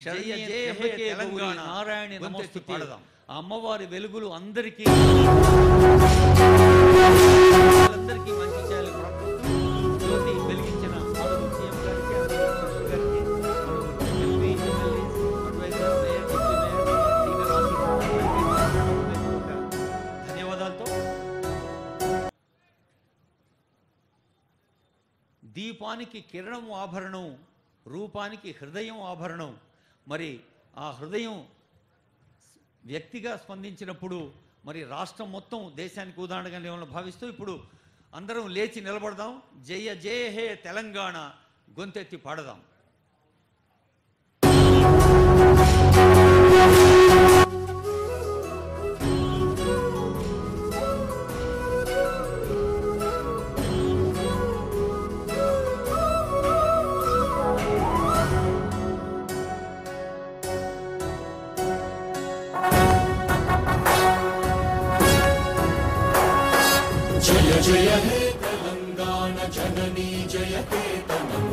జయ జయ హే తెలంగాణ నారాయణ నమస్తుతే అమ్మవారి వెలుగులు అందరికీ మంచి చేయాలి జ్యోతి వెలిగించిన సీఎం గారికి ధన్యవాదాలతో దీపానికి కిరణం ఆభరణం, రూపానికి హృదయం ఆభరణం. మరి ఆ హృదయం వ్యక్తిగా స్పందించినప్పుడు మరి రాష్ట్రం మొత్తం దేశానికి ఉదాహరణగా లేవాలని భావిస్తూ ఇప్పుడు అందరం లేచి నిలబడదాం. జయ జయ హే తెలంగాణ గొంతెత్తి పాడదాం. జయ జయ హే తెలంగాణ జననీ జయ కేతనం,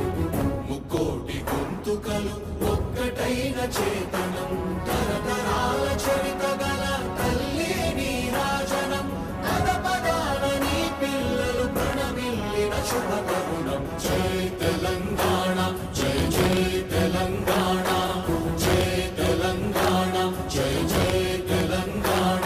ముక్కోటి గొంతుకలు ఒక్కటైన చేతనం, తరతరాల చరిత గల తల్లి నీ రాజనం, పద పదాల నీ పిల్లలు ప్రణమిల్లిన శుభ తరుణం. జయ తెలంగాణ జయ జయ తెలంగాణ, జయ తెలంగాణ జయ జయ తెలంగాణ.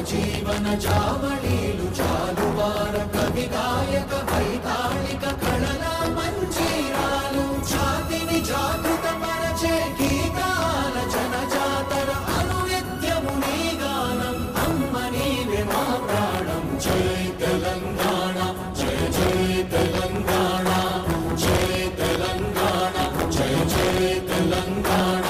జీవన జావళీలు చాలువార కవి గాయక వైతాళిక కళల మంజీరాలు, జాతిని జాగృత పరచే గీతాల జనజాతర అనునిత్యము నీ గానం, అమ్మ నీవే మా ప్రాణం. జయ తెలంగాణ జయ జయ తెలంగాణ, జయ తెలంగాణ జయ జయ తెలంగాణ.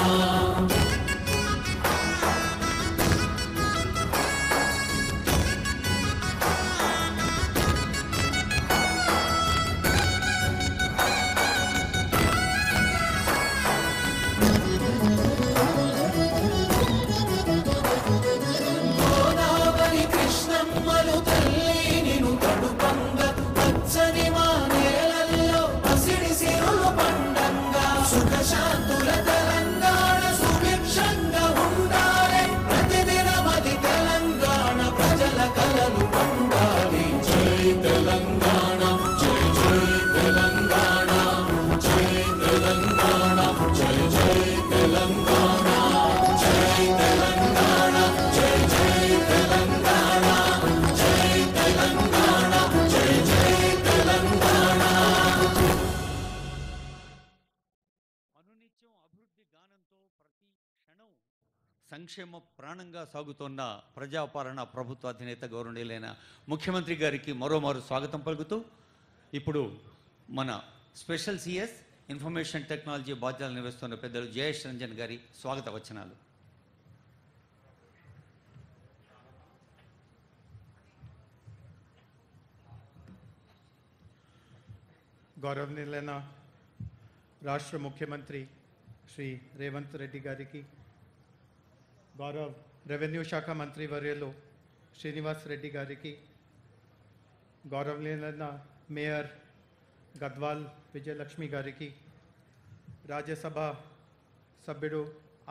సంక్షేమ ప్రాణంగా సాగుతున్న ప్రజాపాలన ప్రభుత్వ అధినేత గౌరవనీయులైన ముఖ్యమంత్రి గారికి మరోమారు స్వాగతం పలుకుతూ ఇప్పుడు మన స్పెషల్ సిఎస్ ఇన్ఫర్మేషన్ టెక్నాలజీ బాధ్యతలు నిర్వహిస్తున్న పెద్దలు జయేష్ రంజన్ గారి స్వాగత వచనాలు. గౌరవనీయులైన రాష్ట్ర ముఖ్యమంత్రి శ్రీ రేవంత్ రెడ్డి గారికి, గౌరవ రెవెన్యూ శాఖ మంత్రి వర్యులు శ్రీనివాస్ రెడ్డి గారికి, గౌరవనీయులైన మేయర్ గద్వాల్ విజయలక్ష్మి గారికి, రాజ్యసభ సభ్యుడు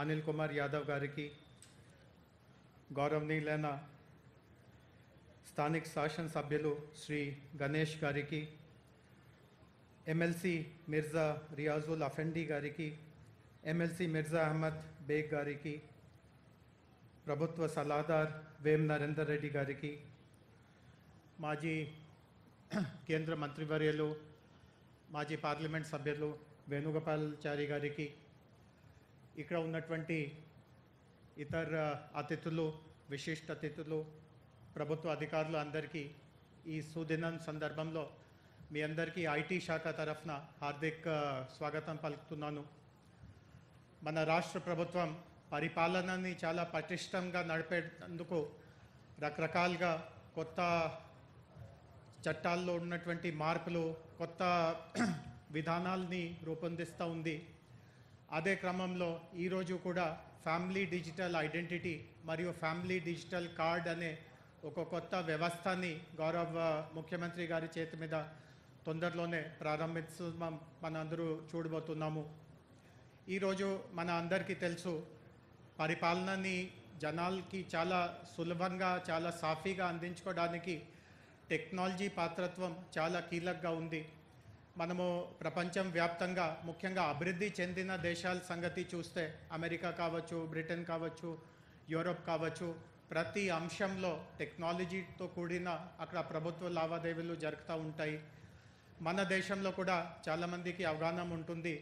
అనిల్ కుమార్ యాదవ్ గారికి, గౌరవనీయులైన స్థానిక శాసన సభ్యులు శ్రీ గణేష్ గారికి, ఎమ్మెల్సీ మిర్జా రియాజుల్ అఫెండి గారికి, ఎమ్మెల్సీ మిర్జా అహ్మద్ బేగ్ గారికి, ప్రభుత్వ సలహాదార్ వేం నరేందర్ రెడ్డి గారికి, మాజీ కేంద్ర మంత్రివర్యులు మాజీ పార్లమెంట్ సభ్యులు వేణుగోపాల్చారి గారికి, ఇక్కడ ఉన్నటువంటి ఇతర అతిథులు, విశిష్ట అతిథులు, ప్రభుత్వ అధికారులు అందరికీ ఈ సుదినం సందర్భంలో మీ అందరికీ ఐటీ శాఖ తరఫున హార్దిక స్వాగతం పలుకుతున్నాను. మన రాష్ట్ర ప్రభుత్వం పరిపాలనని చాలా పటిష్టంగా నడిపేందుకు రకరకాలుగా కొత్త చట్టాల్లో ఉన్నటువంటి మార్పులు, కొత్త విధానాల్ని రూపొందిస్తూ ఉంది. అదే క్రమంలో ఈరోజు కూడా ఫ్యామిలీ డిజిటల్ ఐడెంటిటీ మరియు ఫ్యామిలీ డిజిటల్ కార్డ్ అనే ఒక కొత్త వ్యవస్థని గౌరవ ముఖ్యమంత్రి గారి చేతి మీద తొందరలోనే ప్రారంభిస్తున్నాం, మన అందరూ చూడబోతున్నాము. ఈరోజు మన అందరికీ తెలుసు, పరిపాలనని జనాలకి చాలా సులభంగా, చాలా సాఫీగా అందించుకోవడానికి టెక్నాలజీ పాత్రత్వం చాలా కీలకంగా ఉంది. మనము ప్రపంచం వ్యాప్తంగా, ముఖ్యంగా అభివృద్ధి చెందిన దేశాల సంగతి చూస్తే, అమెరికా కావచ్చు, బ్రిటన్ కావచ్చు, యూరోప్ కావచ్చు, ప్రతి అంశంలో టెక్నాలజీతో కూడిన అక్కడ ప్రభుత్వ లావాదేవీలు జరుగుతూ ఉంటాయి. మన దేశంలో కూడా చాలామందికి అవగాహన ఉంటుంది.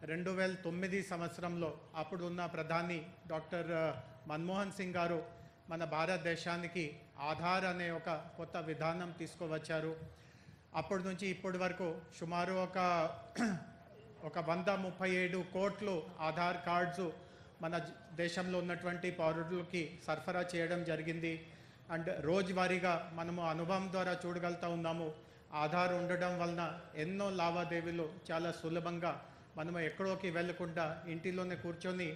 2009 సంవత్సరంలో అప్పుడున్న ప్రధాని డాక్టర్ మన్మోహన్ సింగ్ గారు మన భారతదేశానికి ఆధార్ అనే ఒక కొత్త విధానం తీసుకువచ్చారు. అప్పటి నుంచి ఇప్పటి వరకు సుమారు ఒక 137 కోట్లు ఆధార్ కార్డ్స్ మన దేశంలో ఉన్నటువంటి పౌరులకి సరఫరా చేయడం జరిగింది. అండ్ రోజువారీగా మనము అనుభవం ద్వారా చూడగలుగుతూ ఉన్నాము, ఆధార్ ఉండడం వలన ఎన్నో లావాదేవీలు చాలా సులభంగా మనము ఎక్కడోకి వెళ్ళకుండా ఇంటిలోనే కూర్చొని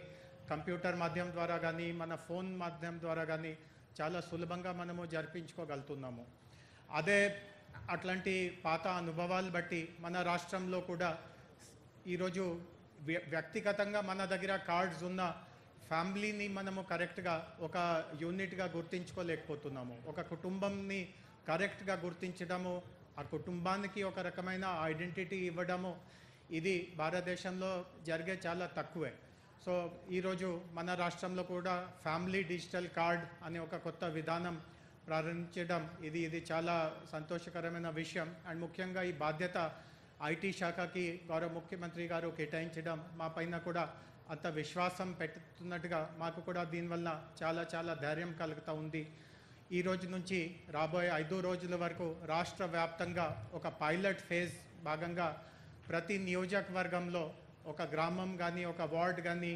కంప్యూటర్ మాధ్యమం ద్వారా కానీ, మన ఫోన్ మాధ్యమం ద్వారా కానీ చాలా సులభంగా మనము జరిపించుకోగలుగుతున్నాము. అదే అట్లాంటి పాత అనుభవాలు బట్టి మన రాష్ట్రంలో కూడా ఈరోజు వ్యక్తిగతంగా మన దగ్గర కార్డ్స్ ఉన్న ఫ్యామిలీని మనము కరెక్ట్గా ఒక యూనిట్గా గుర్తించుకోలేకపోతున్నాము. ఒక కుటుంబంని కరెక్ట్గా గుర్తించడము, ఆ కుటుంబానికి ఒక రకమైన ఐడెంటిటీ ఇవ్వడము, ఇది భారతదేశంలో జరిగే చాలా తక్కువే. సో ఈరోజు మన రాష్ట్రంలో కూడా ఫ్యామిలీ డిజిటల్ కార్డ్ అనే ఒక కొత్త విధానం ప్రారంభించడం ఇది చాలా సంతోషకరమైన విషయం. అండ్ ముఖ్యంగా ఈ బాధ్యత ఐటీ శాఖకి గౌరవ ముఖ్యమంత్రి గారు కేటాయించడం మా పైన కూడా అంత విశ్వాసం పెట్టుతున్నట్టుగా మాకు కూడా దీనివల్ల చాలా ధైర్యం కలుగుతూ ఉంది. ఈ రోజు నుంచి రాబోయే 5 రోజుల వరకు రాష్ట్ర వ్యాప్తంగా ఒక పైలట్ ఫేజ్ భాగంగా ప్రతి నియోజకవర్గంలో ఒక గ్రామం కానీ, ఒక వార్డ్ కానీ,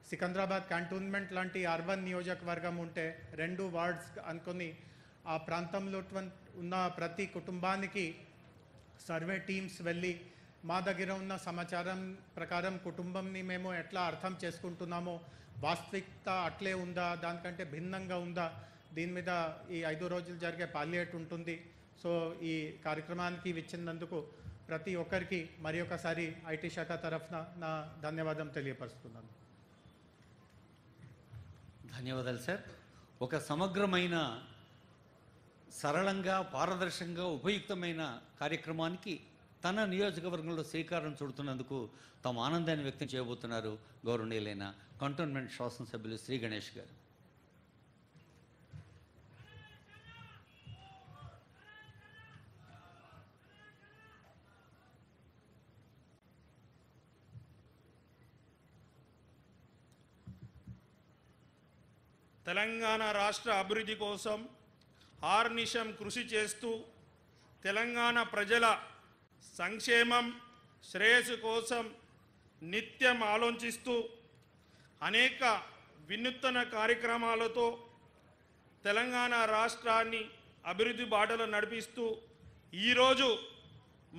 సికింద్రాబాద్ కంటోన్మెంట్ లాంటి అర్బన్ నియోజకవర్గం ఉంటే 2 వార్డ్స్ అనుకొని ఆ ప్రాంతంలో ఉన్న ప్రతి కుటుంబానికి సర్వే టీమ్స్ వెళ్ళి మా దగ్గర ఉన్న సమాచారం ప్రకారం కుటుంబంని మేము ఎట్లా అర్థం చేసుకుంటున్నామో, వాస్తవికత అట్లే ఉందా, దానికంటే భిన్నంగా ఉందా, దీని మీద ఈ 5 రోజులు జరిగే పాలియేట్ ఉంటుంది. సో ఈ కార్యక్రమానికి విచ్చినందుకు ప్రతి ఒక్కరికి మరి ఒకసారి ఐటీ శాఖ తరఫున నా ధన్యవాదం తెలియపరుస్తున్నాను. ధన్యవాదాలు సార్. ఒక సమగ్రమైన, సరళంగా, పారదర్శకంగా, ఉపయుక్తమైన కార్యక్రమానికి తన నియోజకవర్గంలో శ్రీకారం చుడుతున్నందుకు తమ ఆనందాన్ని వ్యక్తం చేయబోతున్నారు గౌరవనీయులైన కంటోన్మెంట్ శాసనసభ్యులు శ్రీ గణేష్ గారు. తెలంగాణ రాష్ట్ర అభివృద్ధి కోసం ఆర్నిశం కృషి చేస్తూ తెలంగాణ ప్రజల సంక్షేమం, శ్రేయస్సు కోసం నిత్యం ఆలోచిస్తూ అనేక వినూత్న కార్యక్రమాలతో తెలంగాణ రాష్ట్రాన్ని అభివృద్ధి బాటలో నడిపిస్తూ ఈరోజు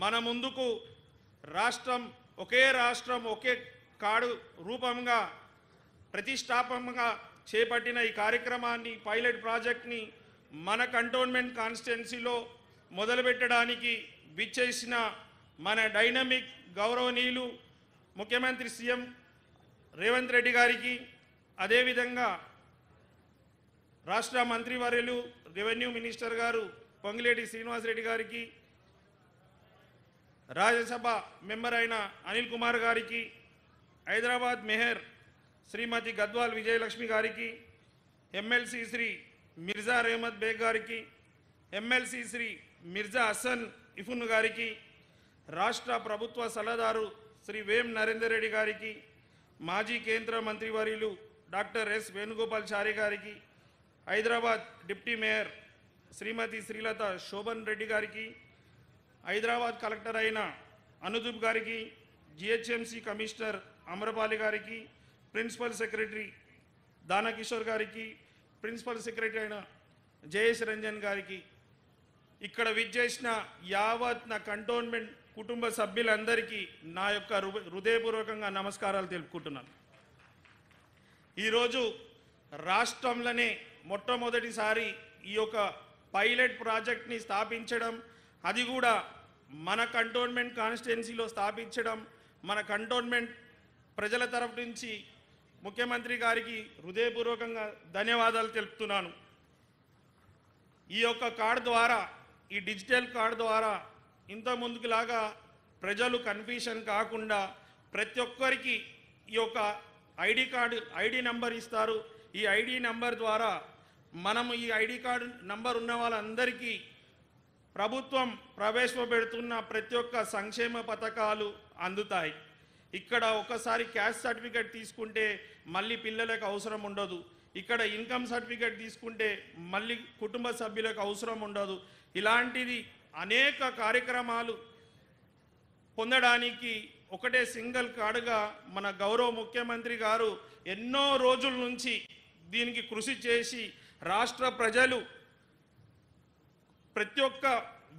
మన ముందుకు ఒకే రాష్ట్రం ఒకే కార్డు రూపంగా ప్రతిష్టాపకంగా చేపట్టిన ఈ కార్యక్రమాన్ని, పైలట్ ప్రాజెక్ట్ని మన కంటోన్మెంట్ కాన్స్టిట్యున్సీలో మొదలుపెట్టడానికి విచ్చేసిన మన డైనమిక్ గౌరవనీయులు ముఖ్యమంత్రి సీఎం రేవంత్ రెడ్డి గారికి, అదేవిధంగా రాష్ట్ర మంత్రివర్యులు రెవెన్యూ మినిస్టర్ గారు పొంగిలేటి శ్రీనివాసరెడ్డి గారికి, రాజ్యసభ మెంబర్ అయిన అనిల్ కుమార్ గారికి, హైదరాబాద్ మేయర్ శ్రీమతి గద్వాల్ విజయలక్ష్మి గారికి, ఎమ్మెల్సీ శ్రీ మిర్జా రెహమత్ బేగ్ గారికి, ఎమ్మెల్సీ శ్రీ మిర్జా హసన్ ఇఫున్ గారికి, రాష్ట్ర ప్రభుత్వ సలహాదారు శ్రీ వేం నరేందర్ రెడ్డి గారికి, మాజీ కేంద్ర మంత్రివర్యులు డాక్టర్ ఎస్ వేణుగోపాల్చారి గారికి, హైదరాబాద్ డిప్యూటీ మేయర్ శ్రీమతి శ్రీలత శోభన్ రెడ్డి గారికి, హైదరాబాద్ కలెక్టర్ అయిన అనుదూప్ గారికి, జిహెచ్ఎంసీ కమిషనర్ అమరపాలి గారికి, ప్రిన్సిపల్ సెక్రటరీ దానకిషోర్ గారికి, ప్రిన్సిపల్ సెక్రటరీ అయిన జయేష్ రంజన్ గారికి, ఇక్కడ విచ్చేసిన యావత్ నా కంటోన్మెంట్ కుటుంబ సభ్యులందరికీ నా యొక్క హృదయపూర్వకంగా నమస్కారాలు తెలుపుకుంటున్నాను. ఈరోజు రాష్ట్రంలోనే మొట్టమొదటిసారి ఈ యొక్క పైలట్ ప్రాజెక్ట్ని స్థాపించడం, అది కూడా మన కంటోన్మెంట్ కాన్స్టిట్యున్సీలో స్థాపించడం, మన కంటోన్మెంట్ ప్రజల తరఫు నుంచి ముఖ్యమంత్రి గారికి హృదయపూర్వకంగా ధన్యవాదాలు తెలుపుతున్నాను. ఈ యొక్క కార్డు ద్వారా, ఈ డిజిటల్ కార్డు ద్వారా ఇంత ముందుకులాగా ప్రజలు కన్ఫ్యూషన్ కాకుండా ప్రతి ఒక్కరికి ఈ యొక్క ఐడి నంబర్ ఇస్తారు. ఈ ఐడి నంబర్ ద్వారా మనము ఈ ఐడి కార్డు నంబర్ ఉన్న వాళ్ళందరికీ ప్రభుత్వం ప్రవేశపెడుతున్న ప్రతి ఒక్క సంక్షేమ పథకాలు అందుతాయి. ఇక్కడ ఒకసారి క్యాస్ట్ సర్టిఫికేట్ తీసుకుంటే మళ్ళీ పిల్లలకు అవసరం ఉండదు. ఇక్కడ ఇన్కమ్ సర్టిఫికేట్ తీసుకుంటే మళ్ళీ కుటుంబ సభ్యులకు అవసరం ఉండదు. ఇలాంటిది అనేక కార్యక్రమాలు పొందడానికి ఒకటే సింగిల్ కార్డుగా మన గౌరవ ముఖ్యమంత్రి గారు ఎన్నో రోజుల నుంచి దీనికి కృషి చేసి రాష్ట్ర ప్రజలు ప్రతి ఒక్క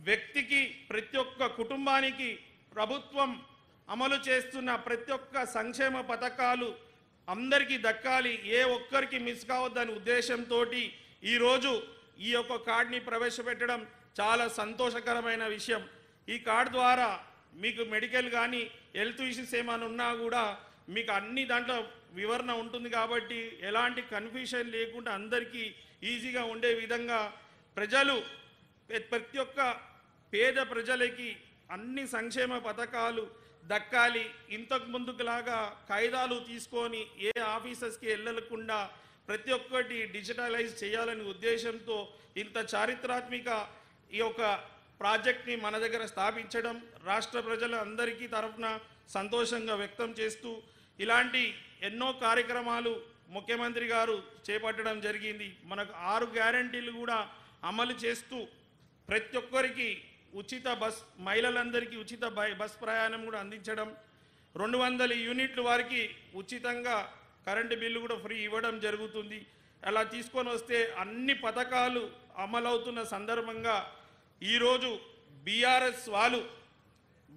వ్యక్తికి, ప్రతి ఒక్క కుటుంబానికి ప్రభుత్వం అమలు చేస్తున్న ప్రతి ఒక్క సంక్షేమ పథకాలు అందరికీ దక్కాలి, ఏ ఒక్కరికి మిస్ కావద్దనే ఉద్దేశంతో ఈరోజు ఈ యొక్క కార్డుని ప్రవేశపెట్టడం చాలా సంతోషకరమైన విషయం. ఈ కార్డు ద్వారా మీకు మెడికల్ కానీ హెల్త్ ఇష్యూస్ ఏమైనా ఉన్నా కూడా మీకు అన్ని దాంట్లో వివరణ ఉంటుంది కాబట్టి ఎలాంటి కన్ఫ్యూషన్ లేకుండా అందరికీ ఈజీగా ఉండే విధంగా ప్రజలు, ప్రతి ఒక్క పేద ప్రజలకి అన్ని సంక్షేమ పథకాలు దక్కాలి. ఇంతకు ముందుకులాగా కాయిదాలు తీసుకొని ఏ ఆఫీసర్స్కి వెళ్ళకుండా ప్రతి ఒక్కటి డిజిటలైజ్ చేయాలనే ఉద్దేశంతో ఇంత చారిత్రాత్మక ఈ యొక్క ప్రాజెక్ట్ని మన దగ్గర స్థాపించడం రాష్ట్ర ప్రజల అందరికీ తరఫున సంతోషంగా వ్యక్తం చేస్తూ ఇలాంటి ఎన్నో కార్యక్రమాలు ముఖ్యమంత్రి గారు చేపట్టడం జరిగింది. మనకు 6 గ్యారంటీలు కూడా అమలు చేస్తూ ప్రతి ఒక్కరికి ఉచిత బస్, మహిళలందరికీ ఉచిత బస్ ప్రయాణం కూడా అందించడం, 200 యూనిట్లు వారికి ఉచితంగా కరెంటు బిల్లు కూడా ఫ్రీ ఇవ్వడం జరుగుతుంది. అలా తీసుకొని వస్తే అన్ని పథకాలు అమలవుతున్న సందర్భంగా ఈరోజు బీఆర్ఎస్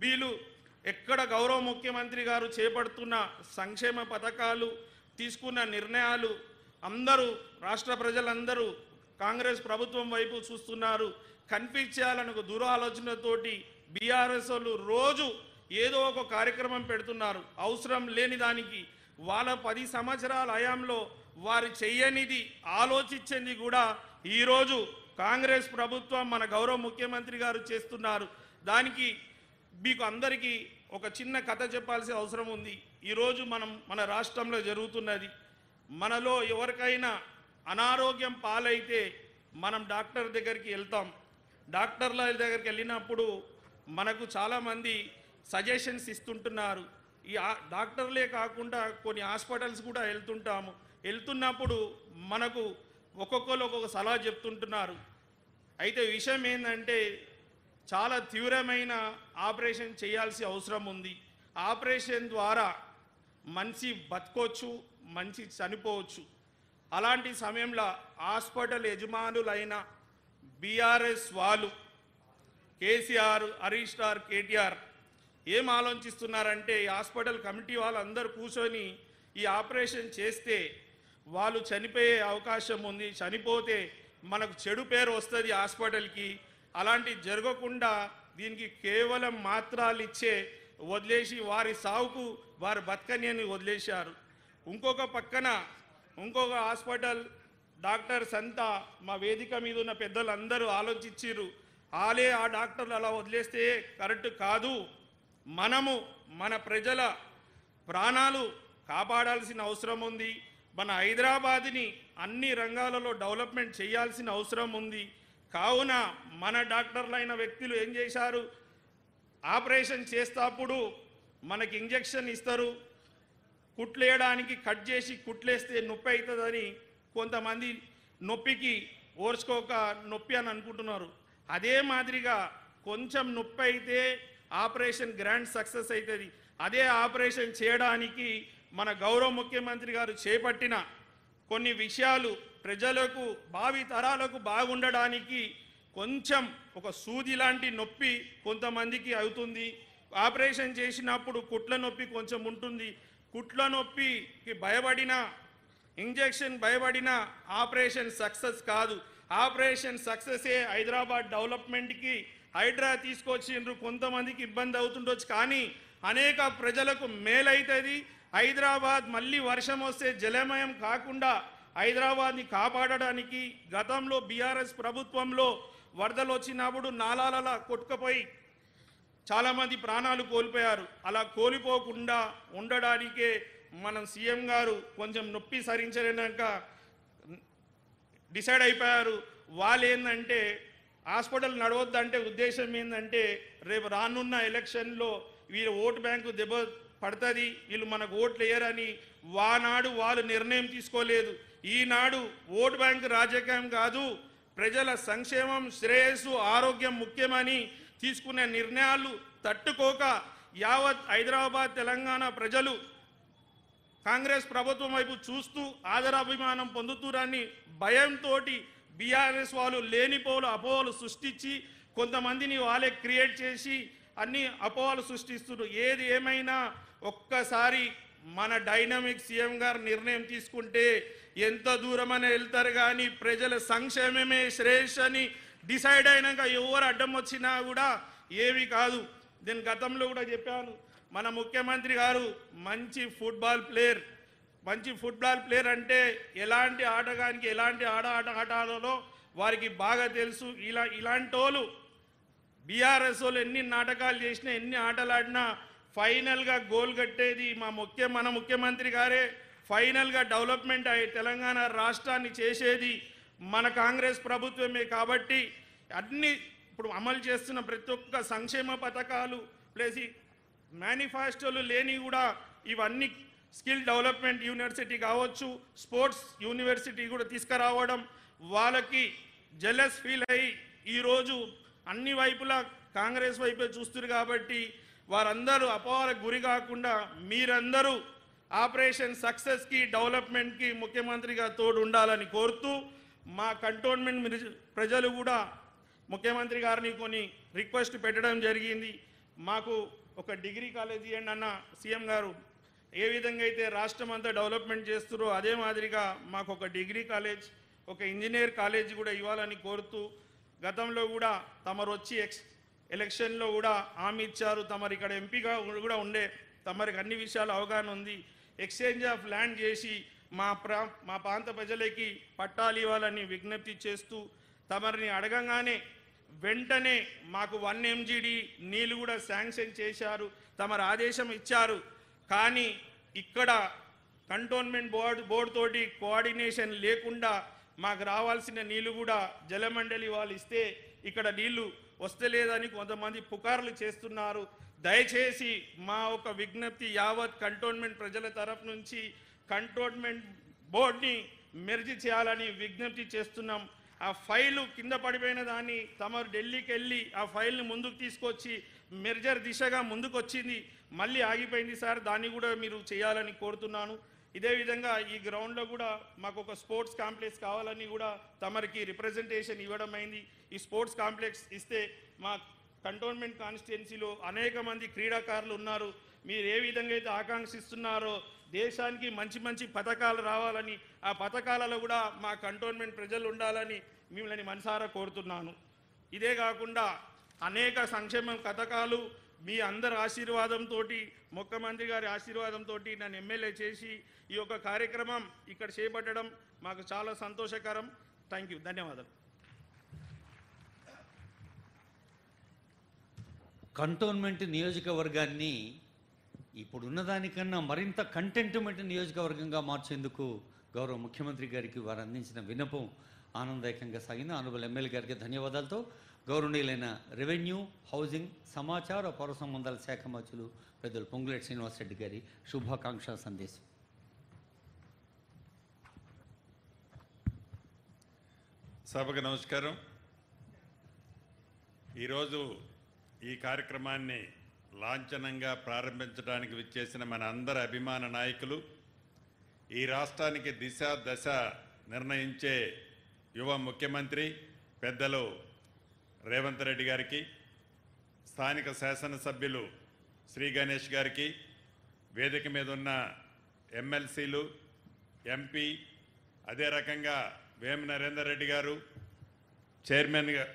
వీళ్ళు ఎక్కడ గౌరవ ముఖ్యమంత్రి గారు చేపడుతున్న సంక్షేమ పథకాలు, తీసుకున్న నిర్ణయాలు అందరూ రాష్ట్ర ప్రజలందరూ కాంగ్రెస్ ప్రభుత్వం వైపు చూస్తున్నారు. కన్ఫ్యూజ్ చేయాలని ఒక దురాలోచనతోటి బీఆర్ఎస్ వాళ్ళు రోజు ఏదో ఒక కార్యక్రమం పెడుతున్నారు. అవసరం లేని దానికి వాళ్ళ 10 సంవత్సరాల హయాంలో వారు చెయ్యనిది ఆలోచించింది కూడా ఈరోజు కాంగ్రెస్ ప్రభుత్వం మన గౌరవ ముఖ్యమంత్రి గారు చేస్తున్నారు. దానికి మీకు అందరికీ ఒక చిన్న కథ చెప్పాల్సిన అవసరం ఉంది. ఈరోజు మన రాష్ట్రంలో జరుగుతున్నది, మనలో ఎవరికైనా అనారోగ్యం పాలైతే మనం డాక్టర్ దగ్గరికి వెళ్తాం. డాక్టర్ల దగ్గరికి వెళ్ళినప్పుడు మనకు చాలామంది సజెషన్స్ ఇస్తుంటున్నారు. ఈ డాక్టర్లే కాకుండా కొన్ని హాస్పిటల్స్ కూడా వెళ్తున్నప్పుడు మనకు ఒక్కొక్కరు ఒక్కొక్క సలహా చెప్తుంటున్నారు. అయితే విషయం ఏంటంటే చాలా తీవ్రమైన ఆపరేషన్ చేయాల్సిన అవసరం ఉంది. ఆపరేషన్ ద్వారా మనిషి బతకొచ్చు, మనిషి చనిపోవచ్చు. అలాంటి సమయంలో హాస్పిటల్ యజమానులైన బీఆర్ఎస్ వాళ్ళు, కేసీఆర్, హరీష్ రావు, కేటీఆర్ ఏం ఆలోచిస్తున్నారంటే ఈ హాస్పిటల్ కమిటీ వాళ్ళందరూ కూర్చొని ఈ ఆపరేషన్ చేస్తే వాళ్ళు చనిపోయే అవకాశం ఉంది, చనిపోతే మనకు చెడు పేరు వస్తుంది హాస్పిటల్కి. అలాంటి జరగకుండా దీనికి కేవలం మాత్రలు ఇచ్చే వదిలేసి వారి సావుకు వారి బతకని వదిలేశారు. ఇంకొక పక్కన ఇంకొక హాస్పిటల్ డాక్టర్స్ అంతా మా వేదిక మీద ఉన్న పెద్దలందరూ ఆలోచించారు. ఆ డాక్టర్లు అలా వదిలేస్తే కరెక్ట్ కాదు, మనము మన ప్రజల ప్రాణాలు కాపాడాల్సిన అవసరం ఉంది. మన హైదరాబాద్ని అన్ని రంగాలలో డెవలప్మెంట్ చేయాల్సిన అవసరం ఉంది. కావున మన డాక్టర్లైన వ్యక్తులు ఏం చేశారు, ఆపరేషన్ చేసేటప్పుడు మనకి ఇంజెక్షన్ ఇస్తారు, కుట్లేయడానికి కట్ చేసి కుట్లేస్తే నొప్పి అవుతుందని కొంతమంది నొప్పికి ఓర్చుకోక నొప్పి అని అనుకుంటున్నారు. అదే మాదిరిగా కొంచెం నొప్పి అయితే ఆపరేషన్ గ్రాండ్ సక్సెస్ అవుతుంది. అదే ఆపరేషన్ చేయడానికి మన గౌరవ ముఖ్యమంత్రి గారు చేపట్టిన కొన్ని విషయాలు ప్రజలకు భావి తరాలకు బాగుండడానికి కొంచెం ఒక సూది లాంటి నొప్పి కొంతమందికి అవుతుంది. ఆపరేషన్ చేసినప్పుడు కుట్ల నొప్పి కొంచెం ఉంటుంది. కుట్ల నొప్పికి భయపడిన, ఇంజెక్షన్ భయపడిన ఆపరేషన్ సక్సెస్ కాదు. ఆపరేషన్ సక్సెసే హైదరాబాద్ డెవలప్మెంట్కి హైడ్రా తీసుకొచ్చిండ్రు. కొంతమందికి ఇబ్బంది అవుతుండొచ్చు, కానీ అనేక ప్రజలకు మేలైతుంది. హైదరాబాద్ మళ్ళీ వర్షం వస్తే జలమయం కాకుండా హైదరాబాద్ని కాపాడడానికి గతంలో బీఆర్ఎస్ ప్రభుత్వంలో వరదలు వచ్చినప్పుడు నాలాలలా కొట్టుకుపోయి చాలామంది ప్రాణాలు కోల్పోయారు. అలా కోల్పోకుండా ఉండడానికే మనం సీఎం గారు కొంచెం నొప్పి సరించలేక డిసైడ్ అయిపోయారు. వాళ్ళు ఏంటంటే హాస్పిటల్ నడవద్దంటే ఉద్దేశం ఏంటంటే రేపు రానున్న ఎలక్షన్లో వీళ్ళ ఓటు బ్యాంకు దెబ్బ పడుతుంది, వీళ్ళు మనకు ఓట్లు వేయరని వానాడు వాళ్ళు నిర్ణయం తీసుకోలేదు. ఈనాడు ఓటు బ్యాంకు రాజకీయం కాదు, ప్రజల సంక్షేమం, శ్రేయస్సు, ఆరోగ్యం ముఖ్యమని తీసుకునే నిర్ణయాలు తట్టుకోక యావత్ హైదరాబాద్ తెలంగాణ ప్రజలు కాంగ్రెస్ ప్రభుత్వం వైపు చూస్తూ ఆదరాభిమానం పొందుతురని భయంతో బీఆర్ఎస్ వాళ్ళు లేనిపోలు అపోహలు సృష్టించి కొంతమందిని వాళ్ళే క్రియేట్ చేసి అన్ని అపోహలు సృష్టిస్తున్నారు. ఏది ఏమైనా ఒక్కసారి మన డైనమిక్ సీఎం గారు నిర్ణయం తీసుకుంటే ఎంత దూరమైనా వెళ్తారు, కానీ ప్రజల సంక్షేమమే శ్రేయస్ అని డిసైడ్ అయినాక ఎవరు అడ్డం వచ్చినా కూడా ఏవి కాదు. నేను గతంలో కూడా చెప్పాను, మన ముఖ్యమంత్రి గారు మంచి ఫుట్బాల్ ప్లేయర్ అంటే ఎలాంటి ఆటగానికి ఎలాంటి ఆట ఆడాలో వారికి బాగా తెలుసు. ఇలాంటి వాళ్ళు బీఆర్ఎస్ వాళ్ళు ఎన్ని నాటకాలు చేసినా, ఎన్ని ఆటలు ఆడినా ఫైనల్గా గోల్ కట్టేది మన ముఖ్యమంత్రి గారే. ఫైనల్గా డెవలప్మెంట్ తెలంగాణ రాష్ట్రాన్ని చేసేది మన కాంగ్రెస్ ప్రభుత్వమే. కాబట్టి అన్ని ఇప్పుడు అమలు చేస్తున్న ప్రతి ఒక్క సంక్షేమ పథకాలు ప్లస్ మేనిఫెస్టోలు లేని కూడా ఇవన్నీ స్కిల్ డెవలప్మెంట్ యూనివర్సిటీ కావచ్చు, స్పోర్ట్స్ యూనివర్సిటీ కూడా తీసుకురావడం, వాళ్ళకి జెలస్ ఫీల్ అయ్యి ఈరోజు అన్ని వైపులా కాంగ్రెస్ వైపే చూస్తున్నారు. కాబట్టి వారందరూ అపోహలకు గురి కాకుండా మీరందరూ ఆపరేషన్ సక్సెస్కి, డెవలప్మెంట్కి ముఖ్యమంత్రిగా తోడు ఉండాలని కోరుతూ మా కంటోన్మెంట్ ప్రజలు కూడా ముఖ్యమంత్రి గారిని కొన్ని రిక్వెస్ట్ పెట్టడం జరిగింది. మాకు ఒక డిగ్రీ కాలేజ్ ఇవ్వండి అన్న సీఎం గారు. ఏ విధంగా అయితే రాష్ట్రం అంతా డెవలప్మెంట్ చేస్తారో అదే మాదిరిగా మాకు ఒక డిగ్రీ కాలేజ్, ఒక ఇంజనీర్ కాలేజ్ కూడా ఇవ్వాలని కోరుతూ, గతంలో కూడా తమరు వచ్చి ఎలక్షన్లో కూడా హామీ ఇచ్చారు. తమరు ఇక్కడ ఎంపీగా కూడా ఉండే, తమరికి అన్ని విషయాలు అవగాహన ఉంది. ఎక్స్చేంజ్ ఆఫ్ ల్యాండ్ చేసి మా ప్రాంత ప్రజలకి పట్టాలు ఇవ్వాలని విజ్ఞప్తి చేస్తూ, తమరిని అడగంగానే వెంటనే మాకు 1 MGD నీళ్ళు కూడా శాంక్షన్ చేశారు, తమరు ఆదేశం ఇచ్చారు. కానీ ఇక్కడ కంటోన్మెంట్ బోర్డు తోటి కోఆర్డినేషన్ లేకుండా మాకు రావాల్సిన నీళ్ళు కూడా జలమండలి వాళ్ళు ఇస్తే ఇక్కడ నీళ్లు వస్తలేదని కొంతమంది పుకార్లు చేస్తున్నారు. దయచేసి మా ఒక విజ్ఞప్తి యావత్ కంటోన్మెంట్ ప్రజల తరఫు నుంచి కంటోన్మెంట్ బోర్డుని మెర్జ్ చేయాలని విజ్ఞప్తి చేస్తున్నాం. ఆ ఫైలు కింద పడిపోయిన దాన్ని తమరు ఢిల్లీకి వెళ్ళి ఆ ఫైల్ని ముందుకు తీసుకొచ్చి మెర్జర్ దిశగా ముందుకు వచ్చింది, మళ్ళీ ఆగిపోయింది సార్, దాన్ని కూడా మీరు చేయాలని కోరుతున్నాను. ఇదే విధంగా ఈ గ్రౌండ్లో కూడా మాకు ఒక స్పోర్ట్స్ కాంప్లెక్స్ కావాలని కూడా తమరికి రిప్రజెంటేషన్ ఇవ్వడం అయింది. ఈ స్పోర్ట్స్ కాంప్లెక్స్ ఇస్తే మా కంటోన్మెంట్ కాన్స్టిట్యున్సీలో అనేక మంది క్రీడాకారులు ఉన్నారు. మీరు ఏ విధంగా అయితే ఆకాంక్షిస్తున్నారో దేశానికి మంచి మంచి పథకాలు రావాలని, ఆ పథకాలలో కూడా మా కంటోన్మెంట్ ప్రజలు ఉండాలని మిమ్మల్ని మనసారా కోరుతున్నాను. ఇదే కాకుండా అనేక సంక్షేమ పథకాలు మీ అందరి ఆశీర్వాదంతో, ముఖ్యమంత్రి గారి ఆశీర్వాదంతో నన్ను ఎమ్మెల్యే చేసి ఈ యొక్క కార్యక్రమం ఇక్కడ చేపట్టడం మాకు చాలా సంతోషకరం. థ్యాంక్ యూ, ధన్యవాదాలు. కంటోన్మెంట్ నియోజకవర్గాన్ని ఇప్పుడున్న దానికన్నా మరింత కంటెంట్మెంట్ నియోజకవర్గంగా మార్చేందుకు గౌరవ ముఖ్యమంత్రి గారికి వారు అందించిన విన్నపం ఆనందదాయకంగా సాగింది. ఆనరబుల్ ఎమ్మెల్యే గారికి ధన్యవాదాలతో గౌరవనీయులైన రెవెన్యూ, హౌసింగ్, సమాచార పౌర సంబంధాల శాఖ మంత్రులు పెద్దలు పొంగులేటి శ్రీనివాసరెడ్డి గారి శుభాకాంక్ష సందేశం. సభకు నమస్కారం. ఈరోజు ఈ కార్యక్రమాన్ని లాంఛనంగా ప్రారంభించడానికి విచ్చేసిన మన అందరి అభిమాన నాయకులు, ఈ రాష్ట్రానికి దిశ దశ నిర్ణయించే యువ ముఖ్యమంత్రి పెద్దలు రేవంత్ రెడ్డి గారికి, స్థానిక శాసనసభ్యులు శ్రీ గణేష్ గారికి, వేదిక మీద ఉన్న ఎమ్మెల్సీలు, ఎంపీ, అదే రకంగా వేమ నరేందర్ రెడ్డి గారు, చైర్మన్గా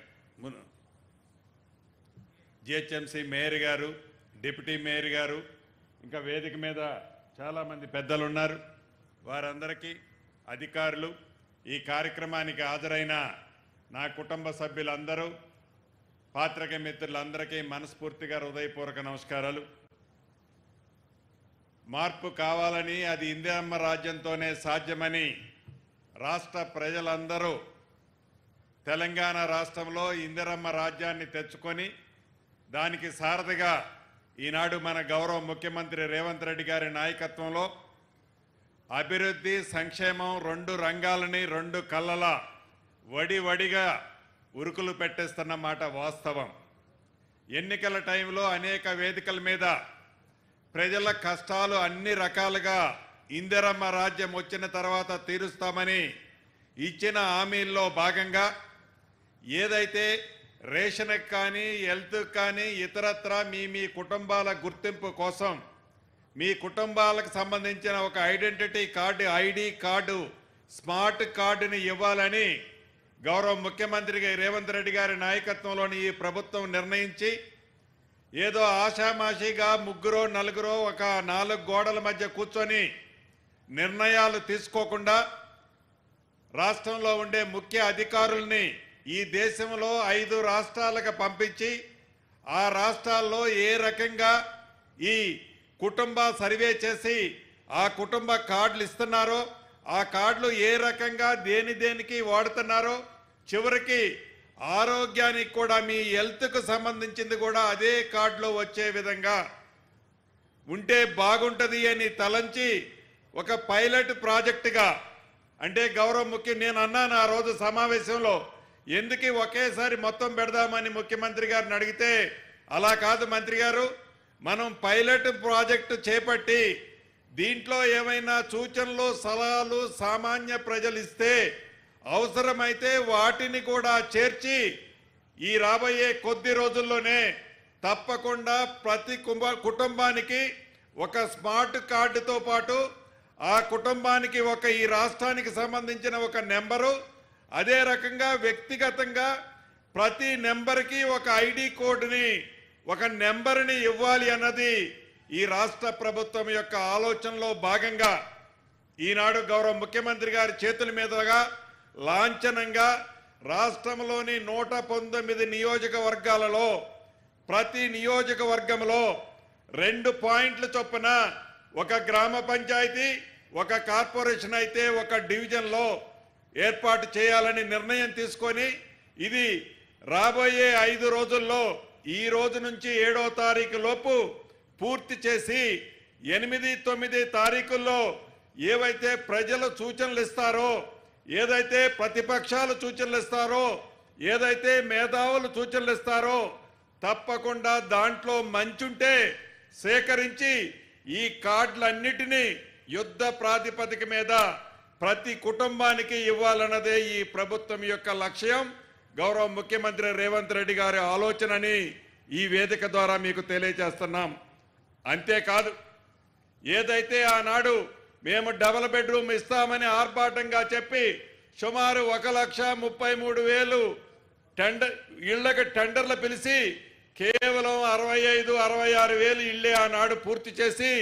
జిహెచ్ఎంసీ మేయర్ గారు, డిప్యూటీ మేయర్ గారు, ఇంకా వేదిక మీద చాలామంది పెద్దలు ఉన్నారు. వారందరికీ, అధికారులు, ఈ కార్యక్రమానికి హాజరైన నా కుటుంబ సభ్యులందరూ, పాత్రికేయ మిత్రులందరికీ మనస్ఫూర్తిగా హృదయపూర్వక నమస్కారాలు. మార్పు కావాలని, అది ఇందిరమ్మ రాజ్యంతోనే సాధ్యమని రాష్ట్ర ప్రజలందరూ తెలంగాణ రాష్ట్రంలో ఇందిరమ్మ రాజ్యాన్ని తెచ్చుకొని దానికి సారథిగా ఈనాడు మన గౌరవ ముఖ్యమంత్రి రేవంత్ రెడ్డి గారి నాయకత్వంలో అభివృద్ధి, సంక్షేమం రెండు రంగాలని రెండు కళ్ళల వడివడిగా ఉరుకులు పెట్టేస్తున్న మాట వాస్తవం. ఎన్నికల టైంలో అనేక వేదికల మీద ప్రజల కష్టాలు అన్ని రకాలుగా ఇందిరమ్మ రాజ్యం వచ్చిన తర్వాత తీరుస్తామని ఇచ్చిన హామీల్లో భాగంగా ఏదైతే రేషన్కి కానీ, హెల్త్కి కానీ, ఇతరత్ర మీ కుటుంబాల గుర్తింపు కోసం మీ కుటుంబాలకు సంబంధించిన ఒక identity card, ID card, smart కార్డుని ఇవ్వాలని గౌరవ ముఖ్యమంత్రి రేవంత్ రెడ్డి గారి నాయకత్వంలోని ఈ ప్రభుత్వం నిర్ణయించి, ఏదో ఆషామాషిగా ముగ్గురో నలుగురో ఒక 4 గోడల మధ్య కూర్చొని నిర్ణయాలు తీసుకోకుండా రాష్ట్రంలో ఉండే ముఖ్య అధికారుల్ని ఈ దేశంలో 5 రాష్ట్రాలకు పంపించి ఆ రాష్ట్రాల్లో ఏ రకంగా ఈ కుటుంబ సర్వే చేసి ఆ కుటుంబ కార్డులు ఇస్తున్నారో, ఆ కార్డులు ఏ రకంగా దేనికి వాడుతున్నారో, చివరికి ఆరోగ్యానికి కూడా మీ హెల్త్కు సంబంధించింది కూడా అదే కార్డులో వచ్చే విధంగా ఉంటే బాగుంటుంది అని తలంచి ఒక పైలట్ ప్రాజెక్టుగా, అంటే గౌరవ నేను అన్నాను ఆ రోజు సమావేశంలో, ఎందుకు ఒకేసారి మొత్తం పెడదామని ముఖ్యమంత్రి గారిని అడిగితే, అలా కాదు మంత్రి గారు, మనం పైలట్ ప్రాజెక్టు చేపట్టి దీంట్లో ఏమైనా సూచనలు, సలహాలు సామాన్య ప్రజలు ఇస్తే అవసరమైతే వాటిని కూడా చేర్చి ఈ రాబోయే కొద్ది రోజుల్లోనే తప్పకుండా ప్రతి కుటుంబానికి ఒక స్మార్ట్ కార్డుతో పాటు ఆ కుటుంబానికి ఒక ఈ రాష్ట్రానికి సంబంధించిన ఒక నెంబరు, అదే రకంగా వ్యక్తిగతంగా ప్రతి నెంబర్కి ఒక ఐడి కోడ్ని, ఒక నెంబర్ని ఇవ్వాలి అన్నది ఈ రాష్ట్ర ప్రభుత్వం యొక్క ఆలోచనలో భాగంగా ఈనాడు గౌరవ ముఖ్యమంత్రి గారి చేతుల మీదుగా లాంఛనంగా రాష్ట్రంలోని 119 నియోజకవర్గాలలో ప్రతి నియోజకవర్గంలో 2 పాయింట్ల చొప్పున ఒక గ్రామ పంచాయతీ, ఒక కార్పొరేషన్ అయితే ఒక డివిజన్లో ఏర్పాటు చేయాలని నిర్ణయం తీసుకొని ఇది రాబోయే 5 రోజుల్లో ఈ రోజు నుంచి 7వ తారీఖు లోపు పూర్తి చేసి 8, 9 తారీఖుల్లో ఏవైతే ప్రజలు సూచనలు ఇస్తారో, ఏదైతే ప్రతిపక్షాలు సూచనలు ఇస్తారో, ఏదైతే మేధావులు సూచనలు ఇస్తారో తప్పకుండా దాంట్లో మంచుంటే సేకరించి ఈ కార్డులన్నిటినీ యుద్ధ ప్రాతిపదిక మీద ప్రతి కుటుంబానికి ఇవ్వాలన్నదే ఈ ప్రభుత్వం యొక్క లక్ష్యం. గౌరవ ముఖ్యమంత్రి రేవంత్ రెడ్డి గారి ఆలోచనని ఈ వేదిక ద్వారా మీకు తెలియజేస్తున్నాం. అంతేకాదు, ఏదైతే ఆనాడు మేము డబుల్ బెడ్రూమ్ ఇస్తామని ఆర్భాటంగా చెప్పి సుమారు 1,33,000 ఇళ్లకు టెండర్లు పిలిచి కేవలం 65,000-66,000 ఇళ్లే ఆనాడు పూర్తి చేసి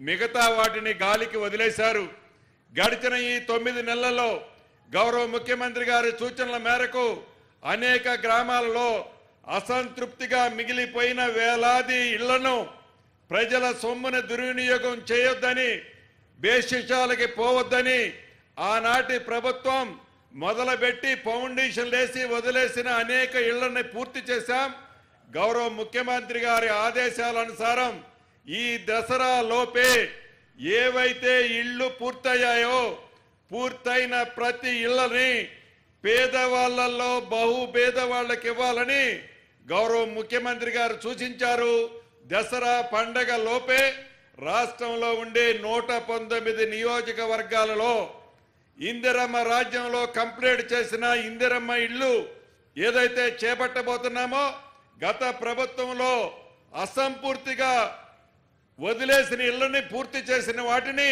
మిగతా వాటిని గాలికి వదిలేశారు. గడిచిన ఈ 9 నెలల్లో గౌరవ ముఖ్యమంత్రి గారి సూచనల మేరకు అనేక గ్రామాలలో అసంతృప్తిగా మిగిలిపోయిన వేలాది ఇళ్లను ప్రజల సొమ్మును దుర్వినియోగం చేయొద్దని, బేషిషాలకి పోవద్దని ఆనాటి ప్రభుత్వం మొదలుపెట్టి ఫౌండేషన్ వేసి వదిలేసిన అనేక ఇళ్లని పూర్తి చేశాం. గౌరవ ముఖ్యమంత్రి గారి ఆదేశాలనుసారం ఈ దసరా లోపే ఏవైతే ఇళ్ళు పూర్తయ్యాయో పూర్తయిన ప్రతి ఇళ్లని పేదవాళ్లలో బహుపేదవాళ్ళకి ఇవ్వాలని గౌరవ ముఖ్యమంత్రి గారు సూచించారు. దసరా పండగ లోపే రాష్ట్రంలో ఉండే 119 నియోజకవర్గాలలో ఇందిరమ్మ రాజ్యంలో కంప్లీట్ చేసిన ఇందిరమ్మ ఇళ్ళు ఏదైతే చేపట్టబోతున్నామో గత ప్రభుత్వంలో అసంపూర్తిగా వదిలేసిన ఇళ్లని పూర్తి చేసిన వాటిని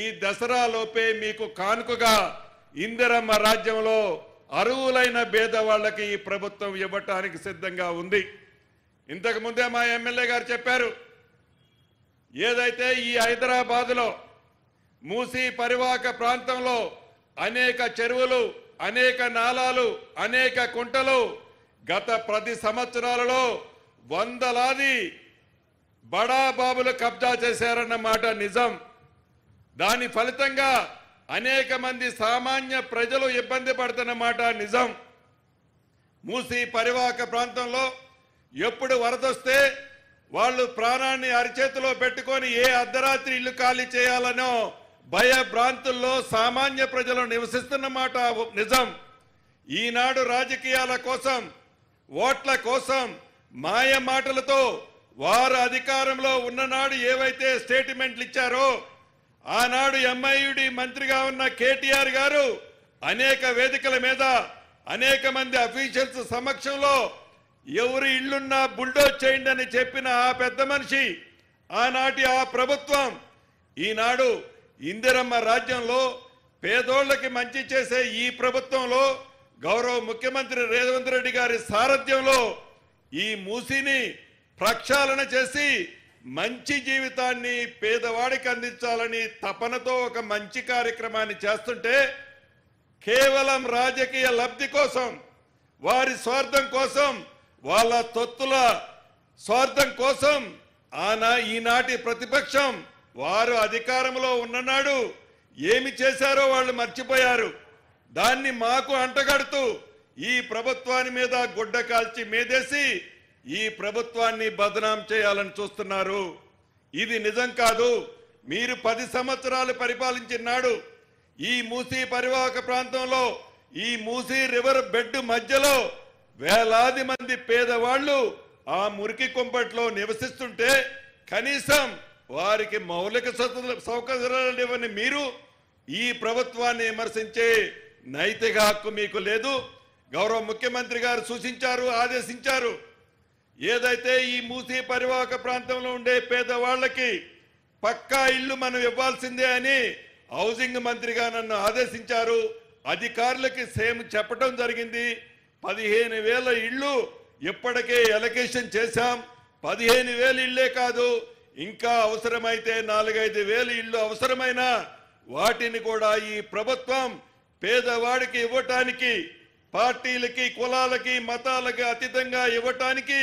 ఈ దసరా లోపే మీకు కానుకగా ఇందిరమ్మ రాజ్యంలో అర్హులైన పేదవాళ్ళకి ఈ ప్రభుత్వం ఇవ్వటానికి సిద్ధంగా ఉంది. ఇంతకు ముందే మా ఎమ్మెల్యే గారు చెప్పారు, ఏదైతే ఈ హైదరాబాదులో మూసీ పరివాహక ప్రాంతంలో అనేక చెరువులు, అనేక నాలాలు, అనేక కుంటలు గత 10 సంవత్సరాలలో వందలాది బడాబాబులు కబ్జా చేశారన్నమాట నిజం. దాని ఫలితంగా అనేక మంది సామాన్య ప్రజలు ఇబ్బంది పడుతున్నమాట నిజం. మూసీ పరివాహక ప్రాంతంలో ఎప్పుడు వరదొస్తే వాళ్ళు ప్రాణాన్ని అరిచేతిలో పెట్టుకొని ఏ అర్ధరాత్రి ఇల్లు ఖాళీ చేయాలనో భయభ్రాంతుల్లో సామాన్య ప్రజలు నివసిస్తున్నమాట నిజం. ఈనాడు రాజకీయాల కోసం, ఓట్ల కోసం మాయ మాటలతో వారు అధికారంలో ఉన్ననాడు ఏవైతే స్టేట్మెంట్లు ఇచ్చారో, ఆనాడు ఎంఐయుడి మంత్రిగా ఉన్న కేటీఆర్ గారు అనేక వేదికల మీద అనేక మంది అఫీషియల్స్ సమక్షంలో ఎవరు ఇళ్లున్నా బుల్డోజ్ చేయండి అని చెప్పిన ఆ పెద్ద మనిషి, ఆనాటి ఆ ప్రభుత్వం ఈనాడు ఇందిరమ్మ రాజ్యంలో పేదోళ్లకి మంచి చేసే ఈ ప్రభుత్వంలో గౌరవ ముఖ్యమంత్రి రేవంత్ రెడ్డి గారి సారథ్యంలో ఈ మూసీని ప్రక్షాళన చేసి మంచి జీవితాన్ని పేదవాడికి అందించాలని తపనతో ఒక మంచి కార్యక్రమాన్ని చేస్తుంటే కేవలం రాజకీయ లబ్ధి కోసం, వారి స్వార్థం కోసం, వాళ్ళ తొత్తుల స్వార్థం కోసం ఈనాటి ప్రతిపక్షం వారు అధికారంలో ఉన్ననాడు ఏమి చేశారో వాళ్ళు మర్చిపోయారు. దాన్ని మాకు అంటగడుతూ ఈ ప్రభుత్వాన్ని మీద గుడ్డ కాల్చి మేదేసి ఈ ప్రభుత్వాన్ని బదనాం చేయాలని చూస్తున్నారు. ఇది నిజం కాదు. మీరు 10 సంవత్సరాలు పరిపాలించినాడు. ఈ మూసీ పరివాహక ప్రాంతంలో, ఈ మూసీ రివర్ బెడ్ మధ్యలో వేలాది మంది పేదవాళ్ళు ఆ మురికి కుంపట్లో నివసిస్తుంటే కనీసం వారికి మౌలిక సౌకర్యాలు ఇవ్వని మీరు ఈ ప్రభుత్వాన్ని విమర్శించే నైతిక హక్కు మీకు లేదు. గౌరవ ముఖ్యమంత్రి గారు సూచించారు, ఆదేశించారు. ఏదైతే ఈ మూసీ పరివాహక ప్రాంతంలో ఉండే పేదవాళ్ళకి పక్కా ఇల్లు మనం ఇవ్వాల్సిందే అని హౌసింగ్ మంత్రిగా నన్ను ఆదేశించారు. అధికారులకి సేమ్ చెప్పడం జరిగింది. 15,000 ఇళ్ళు ఇప్పటికే ఎలకేషన్ చేశాం. 15,000 ఇళ్లే కాదు, ఇంకా అవసరమైతే 4-5 ఇళ్ళు అవసరమైన వాటిని కూడా ఈ ప్రభుత్వం పేదవాడికి ఇవ్వటానికి, పార్టీలకి, కులాలకి, మతాలకి అతీతంగా ఇవ్వటానికి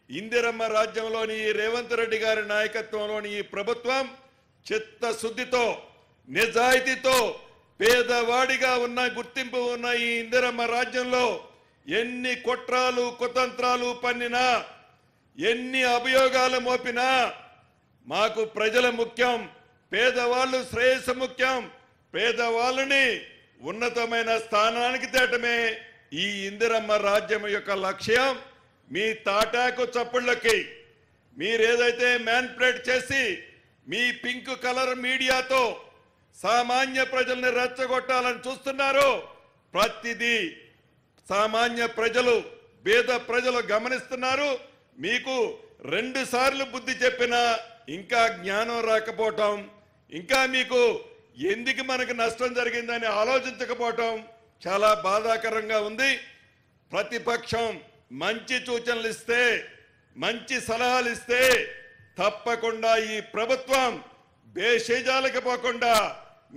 ఇందిరమ్మ రాజ్యంలోని రేవంత్ రెడ్డి గారి నాయకత్వంలోని ఈ ప్రభుత్వం చిత్తశుద్ధితో, నిజాయితీతో పేదవాడిగా ఉన్న గుర్తింపు ఉన్న ఈ ఇందిరమ్మ రాజ్యంలో ఎన్ని కుట్రాలు కుతంత్రాలు పన్నినా, ఎన్ని అభియోగాలు మోపినా మాకు ప్రజల ముఖ్యం, పేదవాళ్ళు శ్రేయస్సు ముఖ్యం. పేదవాళ్ళని ఉన్నతమైన స్థానానికి తేటమే ఈ ఇందిరమ్మ రాజ్యం యొక్క లక్ష్యం. మీ తాటాకు చప్పుళ్ళకి మీరేదైతే మ్యాన్పులేట్ చేసి మీ పింక్ కలర్ మీడియాతో సామాన్య ప్రజల్ని రెచ్చగొట్టాలని చూస్తున్నారో ప్రతిదీ సామాన్య ప్రజలు, పేద ప్రజలు గమనిస్తున్నారు. మీకు 2 సార్లు బుద్ధి చెప్పినా ఇంకా జ్ఞానం రాకపోవటం, ఇంకా మీకు ఎందుకు మనకు నష్టం జరిగిందని ఆలోచించకపోవటం చాలా బాధాకరంగా ఉంది. ప్రతిపక్షం మంచి సూచనలు ఇస్తే, మంచి సలహాలు ఇస్తే తప్పకుండా ఈ ప్రభుత్వం బేషజాలకు పోకుండా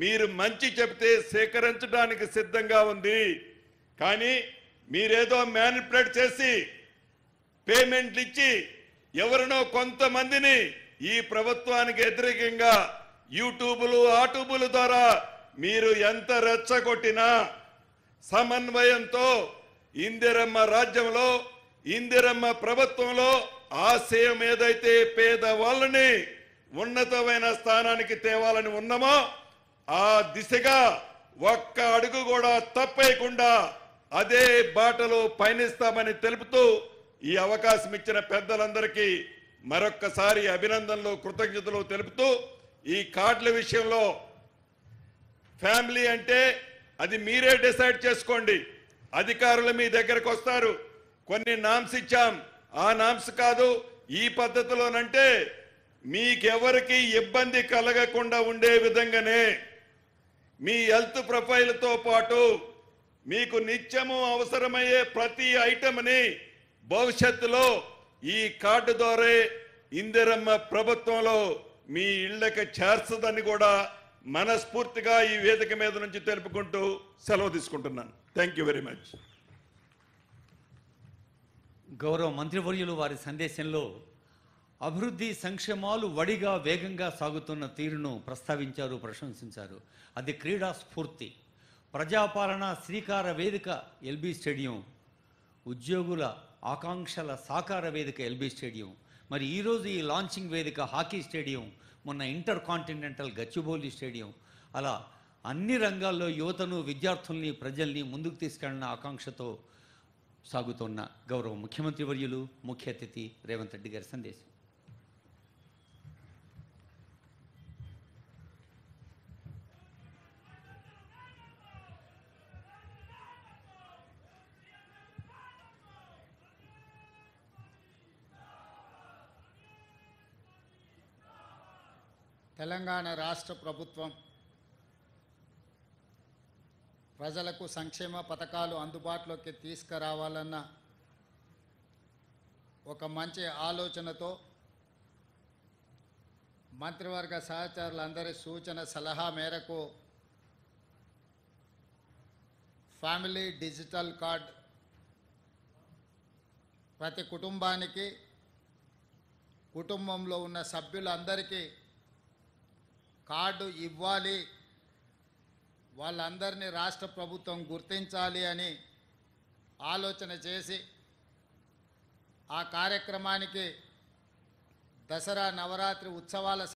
మీరు మంచి చెప్తే సేకరించడానికి సిద్ధంగా ఉంది. కానీ మీరేదో మ్యానిపులేట్ చేసి పేమెంట్లు ఇచ్చి ఎవరినో కొంతమందిని ఈ ప్రభుత్వానికి వ్యతిరేకంగా యూట్యూబులు, ఆటూబుల ద్వారా మీరు ఎంత రెచ్చగొట్టినా సమన్వయంతో ఇందిరమ్మ రాజ్యంలో, ఇందిరమ్మ ప్రభుత్వంలో ఆశయం ఏదైతే పేదవాళ్ళని ఉన్నతమైన స్థానానికి తేవాలని ఉన్నామో ఆ దిశగా ఒక్క అడుగు కూడా తప్పేయకుండా అదే బాటలో పయనిస్తామని తెలుపుతూ ఈ అవకాశం ఇచ్చిన పెద్దలందరికీ మరొక్కసారి అభినందనలు, కృతజ్ఞతలు తెలుపుతూ ఈ కార్డుల విషయంలో ఫ్యామిలీ అంటే అది మీరే డిసైడ్ చేసుకోండి. అధికారులు మీ దగ్గరకు వస్తారు. కొన్ని నామ్స్ ఇచ్చాం, ఆ నామ్స్ కాదు ఈ పద్ధతిలోనంటే మీకెవరికి ఇబ్బంది కలగకుండా ఉండే విధంగానే మీ హెల్త్ ప్రొఫైల్తో పాటు మీకు నిత్యము అవసరమయ్యే ప్రతి ఐటమ్ని భవిష్యత్తులో ఈ కార్డు ద్వారా ఇందిరమ్మ ప్రభుత్వంలో మీ ఇళ్లకు చేర్చదని కూడా మనస్ఫూర్తిగా ఈ వేదిక మీద నుంచి తెలుపుకుంటూ సెలవు తీసుకుంటున్నాను. Thank you very much. గౌరవ మంత్రివర్యులు వారి సందేశంలో అభివృద్ధి సంక్షేమాలు వడిగా వేగంగా సాగుతున్న తీరును ప్రస్తావించారు, ప్రశంసించారు. అది క్రీడా స్ఫూర్తి. ప్రజాపాలన శ్రీకార వేదిక ఎల్బీ స్టేడియం, ఉద్యోగుల ఆకాంక్షల సాకార వేదిక ఎల్బీ స్టేడియం, మరి ఈరోజు ఈ లాంచింగ్ వేదిక హాకీ స్టేడియం, మొన్న ఇంటర్ కాంటినెంటల్ గచ్చిబౌలి స్టేడియం, అలా అన్ని రంగాల్లో యువతను, విద్యార్థుల్ని, ప్రజల్ని ముందుకు తీసుకెళ్లిన ఆకాంక్షతో సాగుతున్న గౌరవ ముఖ్యమంత్రి వర్యులు, ముఖ్య అతిథి రేవంత్ రెడ్డి గారి సందేశం. తెలంగాణ రాష్ట్ర ప్రభుత్వం ప్రజలకు సంక్షేమ పథకాలు అందుబాటులోకి తీసుకురావాలన్న ఒక మంచి ఆలోచనతో మంత్రివర్గ సహచరులందరి సూచన సలహా మేరకు ఫ్యామిలీ డిజిటల్ కార్డ్ ప్రతి కుటుంబానికి, కుటుంబంలో ఉన్న సభ్యులందరికీ కార్డు ఇవ్వాలి, వాళ్ళందరినీ రాష్ట్ర ప్రభుత్వం గుర్తించాలి అని ఆలోచన చేసి ఆ కార్యక్రమానికి దసరా నవరాత్రి ఉత్సవాల